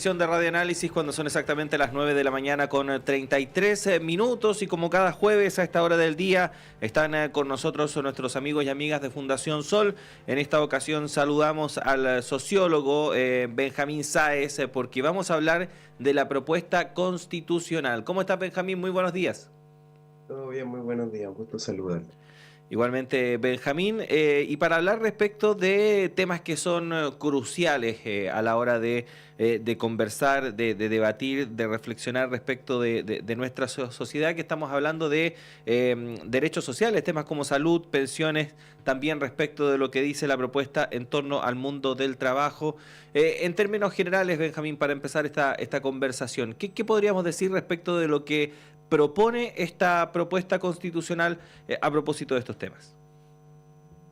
De Radio Análisis cuando son exactamente las 9 de la mañana con 33 minutos y como cada jueves a esta hora del día están con nosotros nuestros amigos y amigas de Fundación Sol. En esta ocasión saludamos al sociólogo Benjamín Sáez porque vamos a hablar de la propuesta constitucional. ¿Cómo estás, Benjamín? Muy buenos días. Todo bien, muy buenos días, gusto saludar. Igualmente, Benjamín, y para hablar respecto de temas que son cruciales a la hora de conversar, de debatir, de reflexionar respecto de nuestra sociedad, que estamos hablando de derechos sociales, temas como salud, pensiones, también respecto de lo que dice la propuesta en torno al mundo del trabajo. En términos generales, Benjamín, para empezar esta conversación, ¿qué podríamos decir respecto de lo que propone esta propuesta constitucional a propósito de estos temas?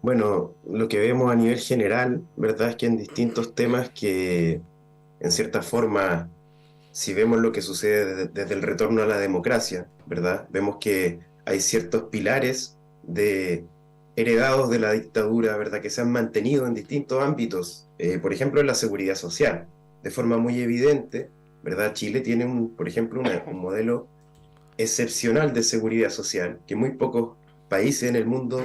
Bueno, lo que vemos a nivel general, ¿verdad? Es que en distintos temas que, en cierta forma, si vemos lo que sucede desde el retorno a la democracia, ¿verdad? Vemos que hay ciertos pilares heredados de la dictadura, ¿verdad? Que se han mantenido en distintos ámbitos. Por ejemplo, en la seguridad social, de forma muy evidente, ¿verdad? Chile tiene, por ejemplo, un modelo excepcional de seguridad social que muy pocos países en el mundo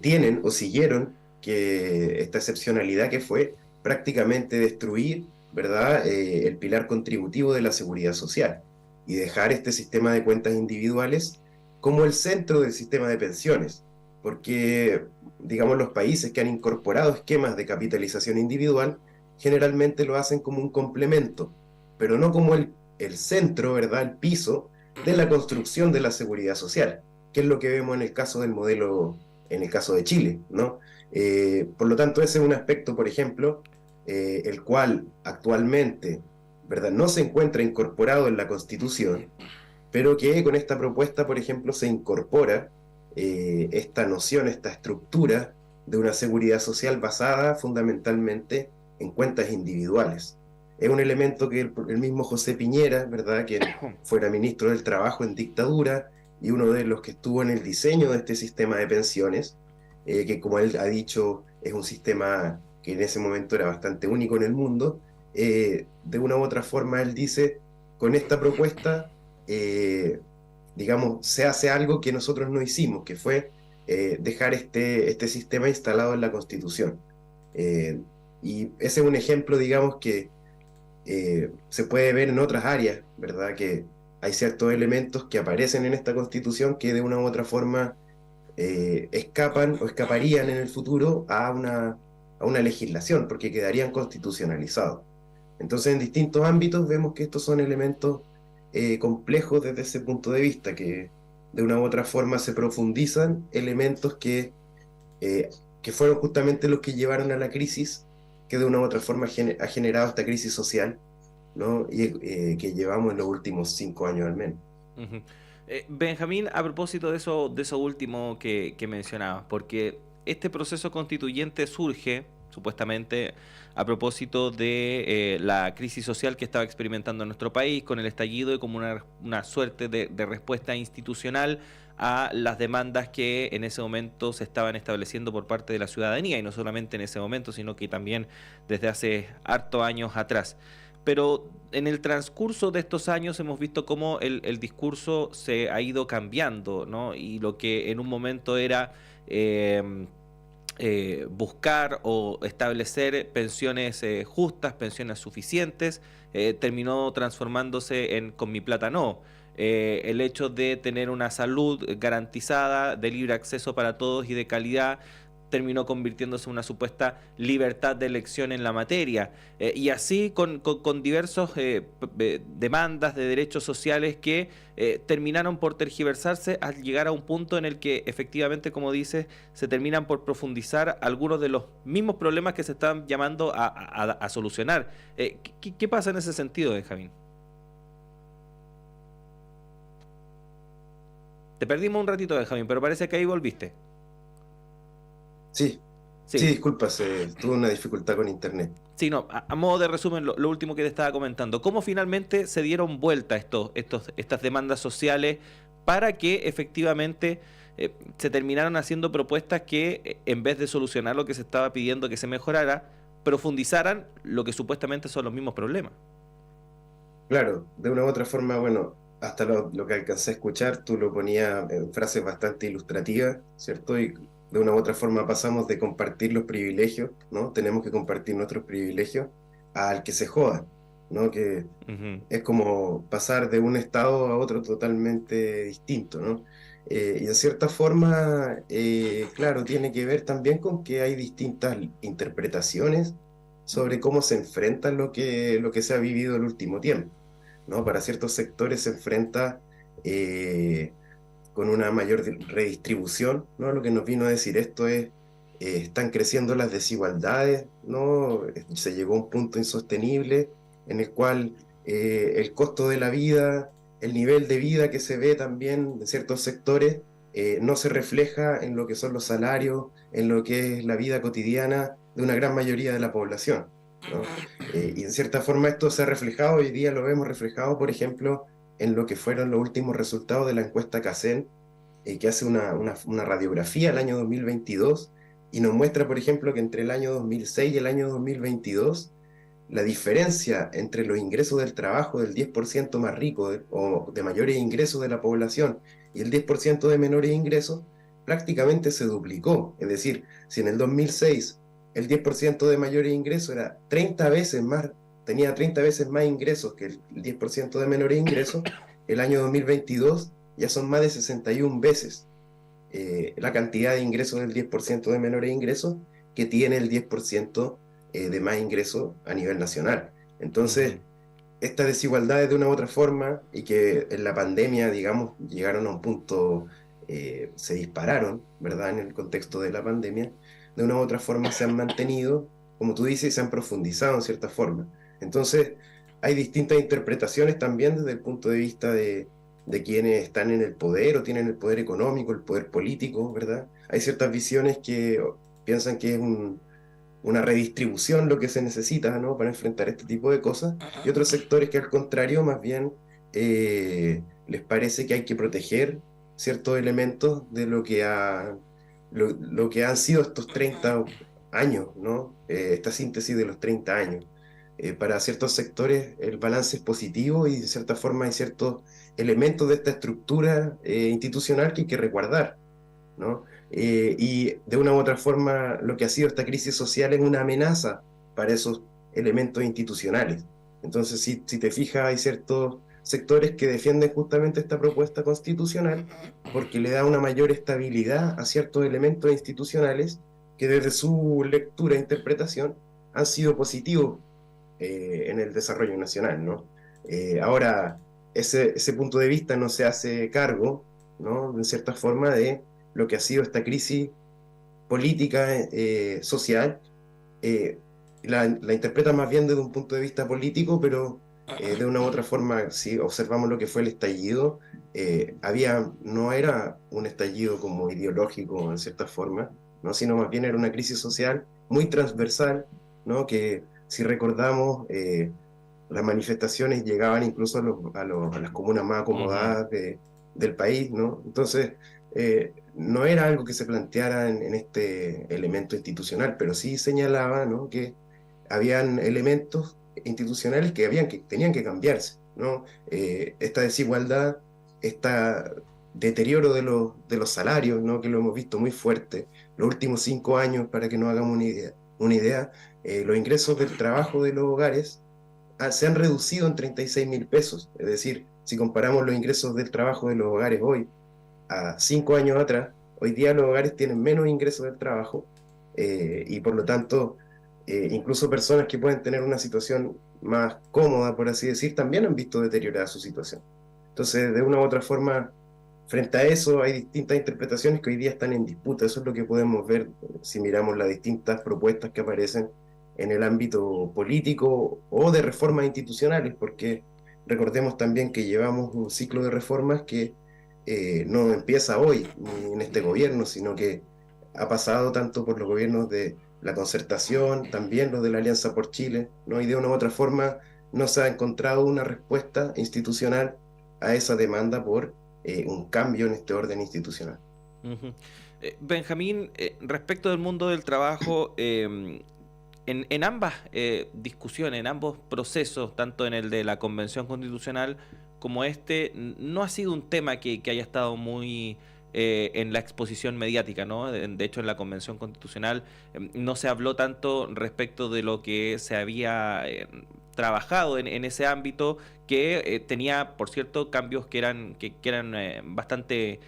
tienen o siguieron, que esta excepcionalidad que fue prácticamente destruir, ¿verdad? El pilar contributivo de la seguridad social y dejar este sistema de cuentas individuales como el centro del sistema de pensiones, porque, digamos, los países que han incorporado esquemas de capitalización individual generalmente lo hacen como un complemento, pero no como el centro, ¿verdad? El piso de la construcción de la seguridad social, que es lo que vemos en el caso del modelo, en el caso de Chile, ¿no? Por lo tanto, ese es un aspecto, por ejemplo, el cual actualmente, ¿verdad?, no se encuentra incorporado en la Constitución, pero que con esta propuesta, por ejemplo, se incorpora esta noción, esta estructura de una seguridad social basada fundamentalmente en cuentas individuales. Es un elemento que el mismo José Piñera, ¿verdad?, quien fuera ministro del Trabajo en dictadura y uno de los que estuvo en el diseño de este sistema de pensiones, que como él ha dicho es un sistema que en ese momento era bastante único en el mundo, de una u otra forma él dice, con esta propuesta, digamos, se hace algo que nosotros no hicimos, que fue dejar este sistema instalado en la Constitución. Y ese es un ejemplo, digamos, que se puede ver en otras áreas, ¿verdad? Que hay ciertos elementos que aparecen en esta Constitución que de una u otra forma escapan o escaparían en el futuro a una legislación, porque quedarían constitucionalizados. Entonces, en distintos ámbitos vemos que estos son elementos complejos desde ese punto de vista, que de una u otra forma se profundizan elementos que fueron justamente los que llevaron a la crisis, que de una u otra forma ha generado esta crisis social, ¿no? Y que llevamos en los últimos 5 años al menos. Uh-huh. Benjamín, a propósito de eso último que mencionabas, porque este proceso constituyente surge supuestamente a propósito de la crisis social que estaba experimentando nuestro país con el estallido y como una suerte de respuesta institucional a las demandas que en ese momento se estaban estableciendo por parte de la ciudadanía, y no solamente en ese momento, sino que también desde hace harto años atrás. Pero en el transcurso de estos años hemos visto cómo el discurso se ha ido cambiando, ¿no? Y lo que en un momento era buscar o establecer pensiones justas, pensiones suficientes, terminó transformándose en con mi plata no. El hecho de tener una salud garantizada, de libre acceso para todos y de calidad, terminó convirtiéndose en una supuesta libertad de elección en la materia. Y así con diversos demandas de derechos sociales que terminaron por tergiversarse al llegar a un punto en el que efectivamente, como dices, se terminan por profundizar algunos de los mismos problemas que se están llamando a solucionar. ¿Qué pasa en ese sentido, Benjamín? Te perdimos un ratito, Benjamín, pero parece que ahí volviste. Sí, sí, Sí. disculpas, tuve una dificultad con internet. Sí, no, a modo de resumen, lo último que te estaba comentando, ¿cómo finalmente se dieron vuelta estas demandas sociales para que efectivamente se terminaron haciendo propuestas que en vez de solucionar lo que se estaba pidiendo que se mejorara, profundizaran lo que supuestamente son los mismos problemas. Claro, de una u otra forma, bueno, hasta lo que alcancé a escuchar, tú lo ponías en frases bastante ilustrativas, ¿cierto? Y de una u otra forma pasamos de compartir los privilegios, ¿no? Tenemos que compartir nuestros privilegios al que se joda, ¿no? Que Ujú. es como pasar de un estado a otro totalmente distinto, ¿no? Y en cierta forma, claro, tiene que ver también con que hay distintas interpretaciones sobre cómo se enfrenta lo que se ha vivido el último tiempo, ¿no? Para ciertos sectores se enfrenta eh, con una mayor redistribución, ¿no? Lo que nos vino a decir esto es, están creciendo las desigualdades, ¿no? Se llegó a un punto insostenible en el cual el costo de la vida, el nivel de vida que se ve también en ciertos sectores, no se refleja en lo que son los salarios, en lo que es la vida cotidiana de una gran mayoría de la población, ¿no? Y en cierta forma esto se ha reflejado, hoy día lo vemos reflejado, por ejemplo, en lo que fueron los últimos resultados de la encuesta CACEN, que hace una radiografía del año 2022 y nos muestra, por ejemplo, que entre el año 2006 y el año 2022, la diferencia entre los ingresos del trabajo del 10% más rico o de mayores ingresos de la población y el 10% de menores ingresos prácticamente se duplicó. Es decir, si en el 2006 el 10% de mayores ingresos era 30 veces más, tenía 30 veces más ingresos que el 10% de menores ingresos, el año 2022 ya son más de 61 veces la cantidad de ingresos del 10% de menores ingresos que tiene el 10% de más ingresos a nivel nacional. Entonces, Ujú. estas desigualdades de una u otra forma y que en la pandemia, digamos, llegaron a un punto, se dispararon, ¿verdad? En el contexto de la pandemia, de una u otra forma se han mantenido, como tú dices, y se han profundizado en cierta forma. Entonces, hay distintas interpretaciones también desde el punto de vista de quienes están en el poder o tienen el poder económico, el poder político, ¿verdad? Hay ciertas visiones que piensan que es una redistribución lo que se necesita, ¿no? Para enfrentar este tipo de cosas, y otros sectores que al contrario, más bien, les parece que hay que proteger ciertos elementos de lo que han sido estos 30 años, ¿no? Esta síntesis de los 30 años. Para ciertos sectores el balance es positivo y de cierta forma hay ciertos elementos de esta estructura institucional que hay que resguardar, ¿no? Y de una u otra forma, lo que ha sido esta crisis social es una amenaza para esos elementos institucionales. Entonces, si te fijas, hay ciertos sectores que defienden justamente esta propuesta constitucional porque le da una mayor estabilidad a ciertos elementos institucionales que desde su lectura e interpretación han sido positivos en el desarrollo nacional, ¿no? Ahora, ese punto de vista no se hace cargo, ¿no? En cierta forma, de lo que ha sido esta crisis política, social. eh, la interpreta más bien desde un punto de vista político, pero de una u otra forma, si observamos lo que fue el estallido, no era un estallido como ideológico en cierta forma, ¿no? Sino más bien era una crisis social muy transversal, ¿no? Que si recordamos, las manifestaciones llegaban incluso a las comunas más Ujú. acomodadas del país, ¿no? Entonces, no era algo que se planteara en este elemento institucional, pero sí señalaba, ¿no? Que habían elementos institucionales que tenían que cambiarse, ¿no? Esta desigualdad, este deterioro de los salarios, ¿no? Que lo hemos visto muy fuerte los últimos 5 años, para que nos hagamos una idea, los ingresos del trabajo de los hogares se han reducido en 36.000 pesos. Es decir, si comparamos los ingresos del trabajo de los hogares hoy a 5 años atrás, hoy día los hogares tienen menos ingresos del trabajo y por lo tanto, incluso personas que pueden tener una situación más cómoda, por así decir, también han visto deteriorada su situación. Entonces, de una u otra forma, frente a eso hay distintas interpretaciones que hoy día están en disputa. Eso es lo que podemos ver si miramos las distintas propuestas que aparecen en el ámbito político o de reformas institucionales, porque recordemos también que llevamos un ciclo de reformas que no empieza hoy ni en este gobierno, sino que ha pasado tanto por los gobiernos de la concertación, también los de la Alianza por Chile, ¿no? Y de una u otra forma no se ha encontrado una respuesta institucional a esa demanda por un cambio en este orden institucional. Ujú. Benjamín, respecto del mundo del trabajo, En ambas discusiones, en ambos procesos, tanto en el de la Convención Constitucional como no ha sido un tema que haya estado muy en la exposición mediática, ¿no? De hecho, en la Convención Constitucional no se habló tanto respecto de lo que se había trabajado en ese ámbito, que tenía, por cierto, cambios que eran bastante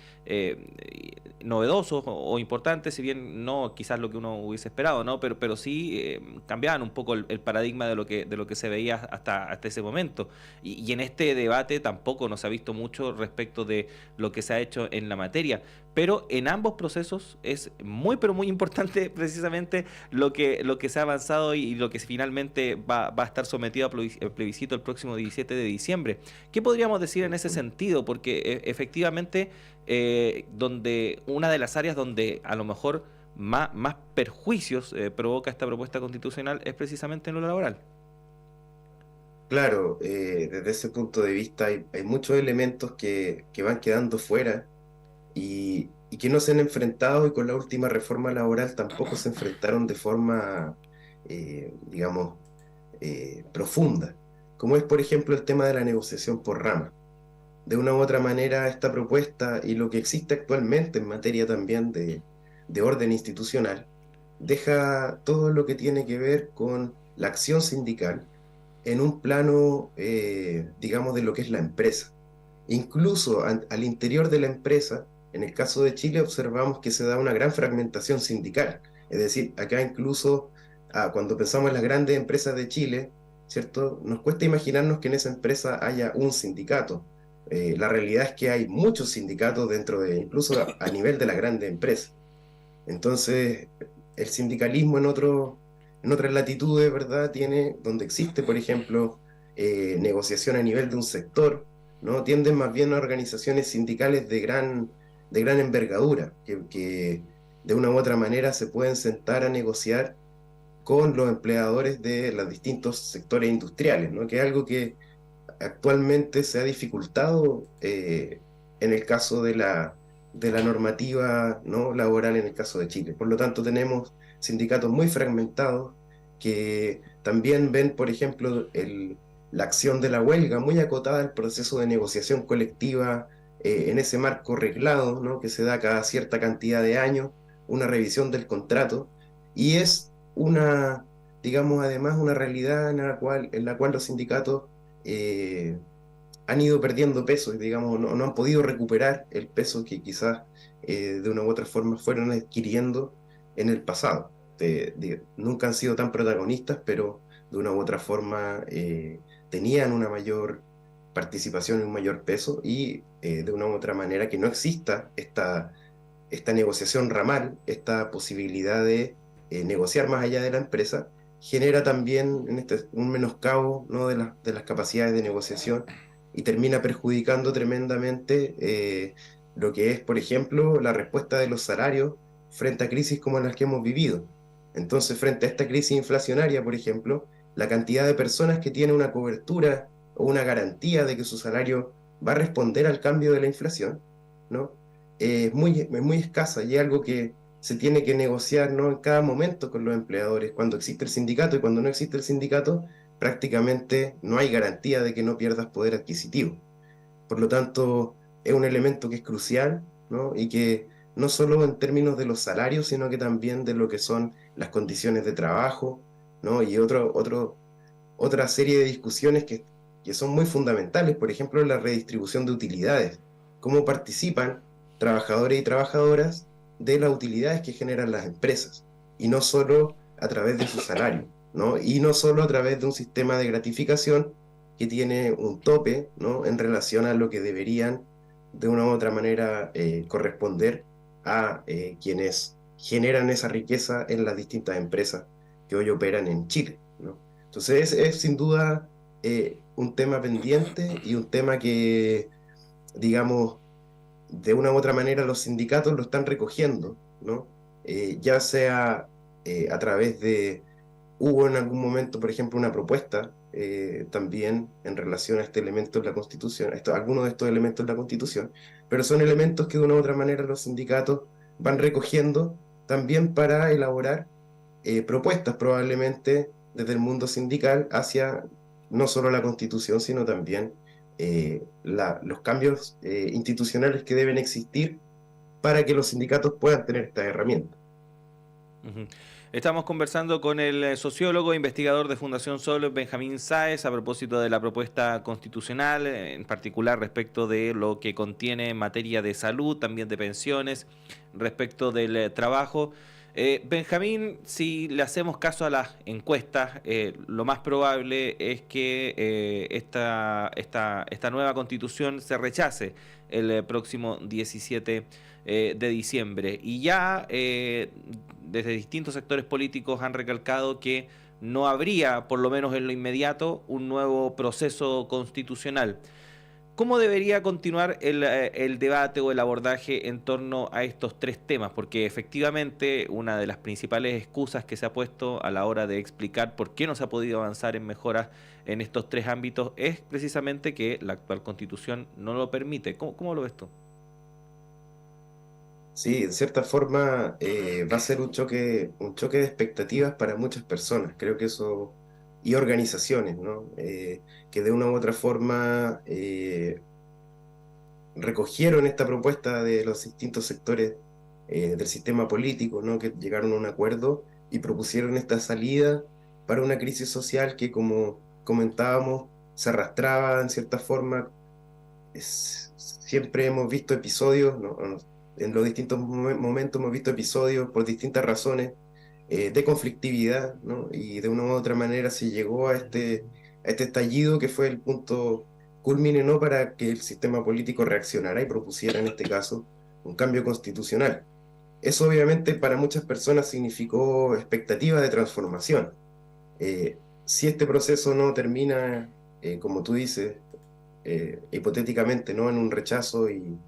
novedosos o importantes, si bien no quizás lo que uno hubiese esperado, ¿no? Pero sí cambiaban un poco el paradigma de lo que se veía hasta ese momento. Y en este debate tampoco nos ha visto mucho respecto de lo que se ha hecho en la materia. Pero en ambos procesos es muy, pero muy importante precisamente lo que se ha avanzado y lo que finalmente va a estar sometido a plebiscito el próximo 17 de diciembre. ¿Qué podríamos decir en ese sentido? Porque efectivamente, donde una de las áreas donde a lo mejor más perjuicios provoca esta propuesta constitucional es precisamente en lo laboral. Claro, desde ese punto de vista hay muchos elementos que van quedando fuera y que no se han enfrentado y con la última reforma laboral tampoco se enfrentaron de forma, digamos, profunda, como es por ejemplo el tema de la negociación por rama. De una u otra manera, esta propuesta y lo que existe actualmente en materia también de orden institucional deja todo lo que tiene que ver con la acción sindical en un plano, digamos, de lo que es la empresa. Incluso al interior de la empresa, en el caso de Chile, observamos que se da una gran fragmentación sindical. Es decir, acá incluso, cuando pensamos en las grandes empresas de Chile, ¿cierto? Nos cuesta imaginarnos que en esa empresa haya un sindicato. La realidad es que hay muchos sindicatos dentro de, incluso a nivel de las grandes empresas. Entonces, el sindicalismo en otras latitudes, ¿verdad? Tiene, donde existe, por ejemplo, negociación a nivel de un sector, ¿no? Tienden más bien a organizaciones sindicales de gran envergadura, que de una u otra manera se pueden sentar a negociar con los empleadores de los distintos sectores industriales, ¿no? Que es algo que actualmente se ha dificultado en el caso de la normativa, ¿no?, laboral en el caso de Chile. Por lo tanto, tenemos sindicatos muy fragmentados que también ven, por ejemplo, la acción de la huelga muy acotada al proceso de negociación colectiva en ese marco reglado, ¿no?, que se da cada cierta cantidad de años, una revisión del contrato, y es una, digamos, además una realidad en la cual los sindicatos eh, han ido perdiendo peso y digamos no han podido recuperar el peso que quizás de una u otra forma fueron adquiriendo en el pasado. Nunca han sido tan protagonistas, pero de una u otra forma tenían una mayor participación y un mayor peso y de una u otra manera que no exista esta negociación ramal, esta posibilidad de negociar más allá de la empresa, genera también un menoscabo, ¿no?, de las capacidades de negociación y termina perjudicando tremendamente lo que es, por ejemplo, la respuesta de los salarios frente a crisis como las que hemos vivido. Entonces, frente a esta crisis inflacionaria, por ejemplo, la cantidad de personas que tiene una cobertura o una garantía de que su salario va a responder al cambio de la inflación, ¿no? Es muy escasa y es algo que se tiene que negociar, ¿no?, en cada momento con los empleadores, cuando existe el sindicato y cuando no existe el sindicato, prácticamente no hay garantía de que no pierdas poder adquisitivo. Por lo tanto, es un elemento que es crucial, ¿no?, y que no solo en términos de los salarios, sino que también de lo que son las condiciones de trabajo, ¿no?, y otra serie de discusiones que son muy fundamentales, por ejemplo, la redistribución de utilidades, cómo participan trabajadores y trabajadoras de las utilidades que generan las empresas, y no solo a través de su salario, ¿no? Y no solo a través de un sistema de gratificación que tiene un tope, ¿no?, en relación a lo que deberían de una u otra manera corresponder a quienes generan esa riqueza en las distintas empresas que hoy operan en Chile, ¿no? Entonces es sin duda un tema pendiente y un tema que, digamos, de una u otra manera los sindicatos lo están recogiendo, ¿no? Ya sea a través de, hubo en algún momento, por ejemplo, una propuesta también en relación a este elemento de la Constitución, algunos de estos elementos de la Constitución, pero son elementos que de una u otra manera los sindicatos van recogiendo también para elaborar propuestas probablemente desde el mundo sindical hacia no solo la Constitución, sino también los cambios institucionales que deben existir para que los sindicatos puedan tener estas herramientas. Ujú. Estamos conversando con el sociólogo e investigador de Fundación Sol, Benjamín Sáez, a propósito de la propuesta constitucional, en particular respecto de lo que contiene en materia de salud, también de pensiones, respecto del trabajo. Benjamín, si le hacemos caso a las encuestas, lo más probable es que esta nueva constitución se rechace el próximo 17 de diciembre. Y ya desde distintos sectores políticos han recalcado que no habría, por lo menos en lo inmediato, un nuevo proceso constitucional. ¿Cómo debería continuar el debate o el abordaje en torno a estos tres temas? Porque efectivamente una de las principales excusas que se ha puesto a la hora de explicar por qué no se ha podido avanzar en mejoras en estos tres ámbitos es precisamente que la actual constitución no lo permite. ¿Cómo lo ves tú? Sí, en cierta forma va a ser un choque de expectativas para muchas personas, creo que eso, y organizaciones, ¿no? Que de una u otra forma recogieron esta propuesta de los distintos sectores del sistema político, ¿no? Que llegaron a un acuerdo y propusieron esta salida para una crisis social que, como comentábamos, se arrastraba en cierta forma. Siempre hemos visto episodios, ¿no? En los distintos momentos hemos visto episodios por distintas razones de conflictividad, ¿no? Y de una u otra manera se llegó a este estallido que fue el punto culmine, ¿no? Para que el sistema político reaccionara y propusiera en este caso un cambio constitucional. Eso obviamente para muchas personas significó expectativa de transformación. Si este proceso no termina, como tú dices, hipotéticamente, ¿no? En un rechazo y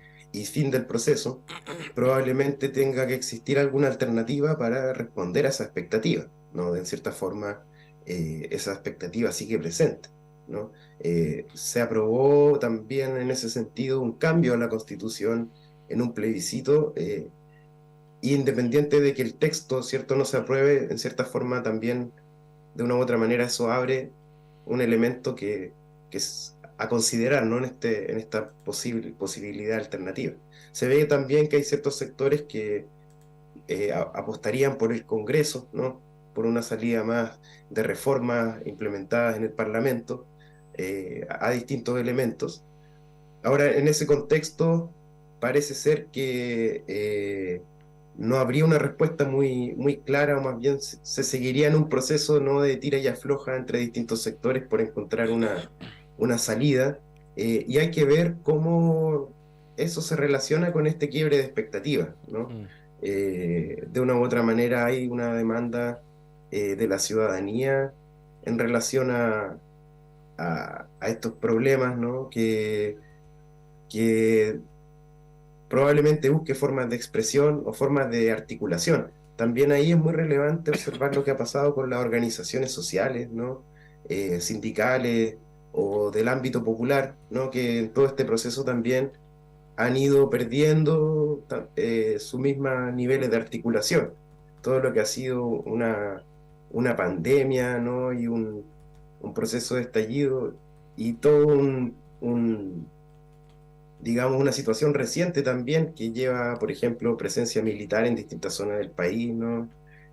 fin del proceso, probablemente tenga que existir alguna alternativa para responder a esa expectativa, ¿no? En cierta forma, esa expectativa sigue presente, ¿no? Se aprobó también en ese sentido un cambio a la Constitución en un plebiscito, independiente de que el texto, ¿cierto?, no se apruebe, en cierta forma también, de una u otra manera, eso abre un elemento que es a considerar, ¿no? En esta posibilidad alternativa. Se ve también que hay ciertos sectores que apostarían por el Congreso, ¿no? Por una salida más de reformas implementadas en el Parlamento a distintos elementos. Ahora, en ese contexto, parece ser que no habría una respuesta muy clara, o más bien se seguiría en un proceso, ¿no?, de tira y afloja entre distintos sectores por encontrar una salida, y hay que ver cómo eso se relaciona con este quiebre de expectativas, ¿no? Mm. De una u otra manera hay una demanda de la ciudadanía en relación a estos problemas, ¿no? Que probablemente busque formas de expresión o formas de articulación. También ahí es muy relevante observar lo que ha pasado con las organizaciones sociales, ¿no? Sindicales o del ámbito popular, ¿no? Que en todo este proceso también han ido perdiendo sus mismos niveles de articulación. Todo lo que ha sido una pandemia, ¿no? Y un proceso de estallido y todo digamos, una situación reciente también que lleva, por ejemplo, presencia militar en distintas zonas del país, ¿no?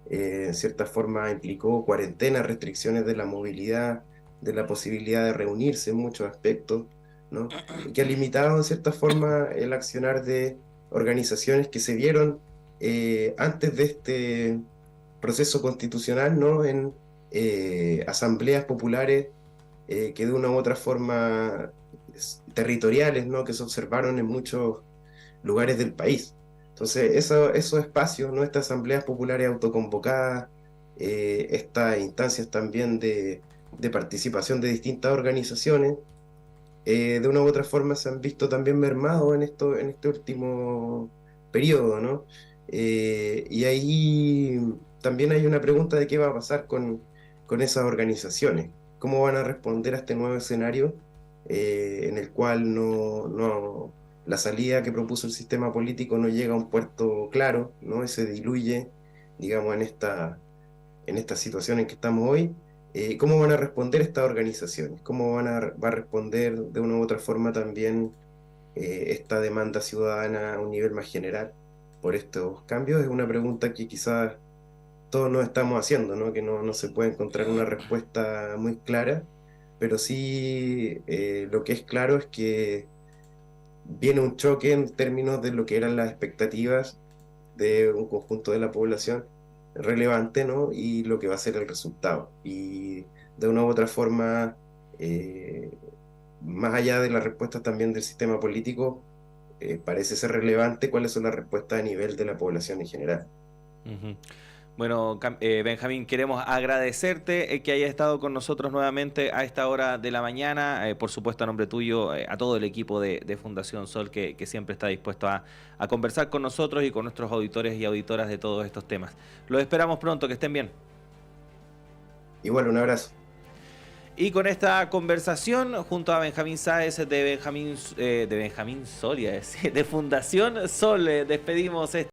En cierta forma implicó cuarentenas, restricciones de la movilidad, de la posibilidad de reunirse en muchos aspectos, ¿no? Y que ha limitado en cierta forma el accionar de organizaciones que se vieron antes de este proceso constitucional, ¿no? En asambleas populares que de una u otra forma territoriales, ¿no? Que se observaron en muchos lugares del país. Entonces, esos espacios, ¿no? Estas asambleas populares autoconvocadas, estas instancias también de participación de distintas organizaciones, de una u otra forma se han visto también mermados en este último periodo, ¿no? Y ahí también hay una pregunta de qué va a pasar con esas organizaciones, cómo van a responder a este nuevo escenario en el cual la salida que propuso el sistema político no llega a un puerto claro, ¿no? Y se diluye, digamos, en esta situación en que estamos hoy, ¿cómo van a responder estas organizaciones? ¿Cómo va a responder de una u otra forma también esta demanda ciudadana a un nivel más general por estos cambios? Es una pregunta que quizás todos nos estamos haciendo, ¿no? Que no se puede encontrar una respuesta muy clara, pero sí lo que es claro es que viene un choque en términos de lo que eran las expectativas de un conjunto de la población relevante, ¿no? Y lo que va a ser el resultado. Y de una u otra forma, eh, más allá de las respuestas también del sistema político, parece ser relevante cuáles son las respuestas a nivel de la población en general. Ujú. Bueno, Benjamín, queremos agradecerte que hayas estado con nosotros nuevamente a esta hora de la mañana. Por supuesto, a nombre tuyo, a todo el equipo de Fundación Sol que siempre está dispuesto a conversar con nosotros y con nuestros auditores y auditoras de todos estos temas. Los esperamos pronto, que estén bien. Igual, un abrazo. Y con esta conversación, junto a Benjamín Sáez de Benjamín Soria, de Fundación Sol, despedimos